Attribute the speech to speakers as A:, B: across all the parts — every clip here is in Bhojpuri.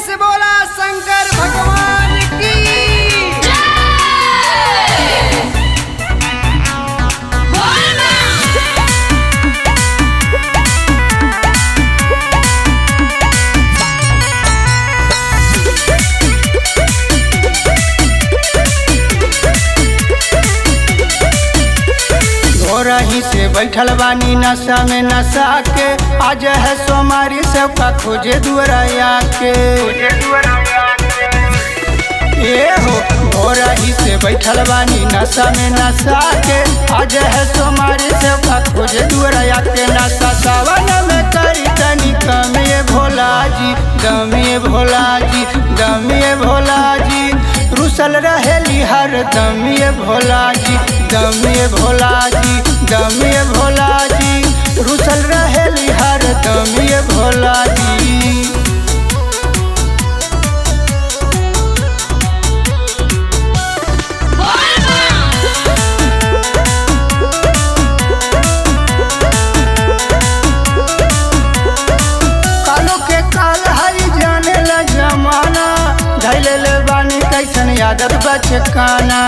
A: से बोला शंकर भगवान की
B: रही से बैठल बानी नशा में नशा के आज है सोमारी सबका खोजे दुआरा के ये हो रही से बैठल बानी नशा में नशा के आज है सोमारी सबका खोजे दुआरा के नशा सावन में करी तनी कमिए भोला जी दमिए भोला जी दमिए भोला जी रुसल रहेली हर दमिए भोला जी दमिए भोला जी दमिए भोला जी रुसल रहेली हर दमिए भोला जी। कालो के काल हरी जाने ला जमाना धैले ले बानी कैसन यादत बचकाना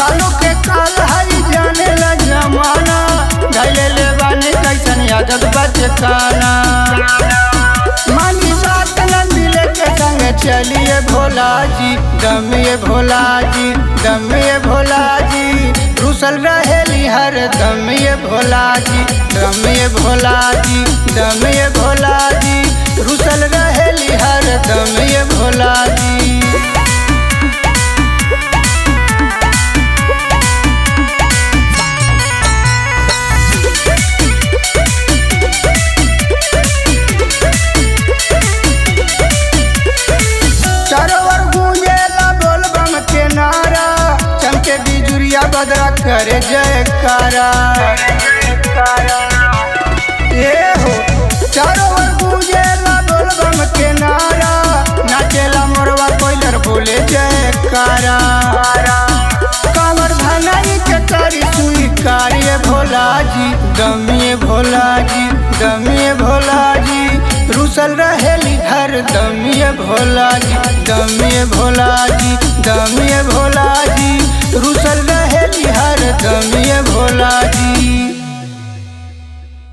B: कालो के काल हरी जाने ला जमाना धैले ले बानी कैसन यादत बचकाना मानी बात नंदी लेके संग चलिए भोला जी दमिए भोला जी दमिए भोला जी रुसल रहेली हर दमिए भोला जी दमिए भोला जी दमिए भोला जी रुसल रहेली हर दमिए भोला जी। बदरा करे जयकारा ये हो चारों ओर गूंजेला बोलबम के नारा नाचेला मोरवा कोइलर बोले जयकारा कांवर धनाई के करी स्वीकारिए भोला जी दमिए भोला जी दमिए भोला जी रुसल रहेली हर दमिए भोला जी दमिए भोला जी दमिए भोला जी रुसल रहेली हर दमिए भोला जी।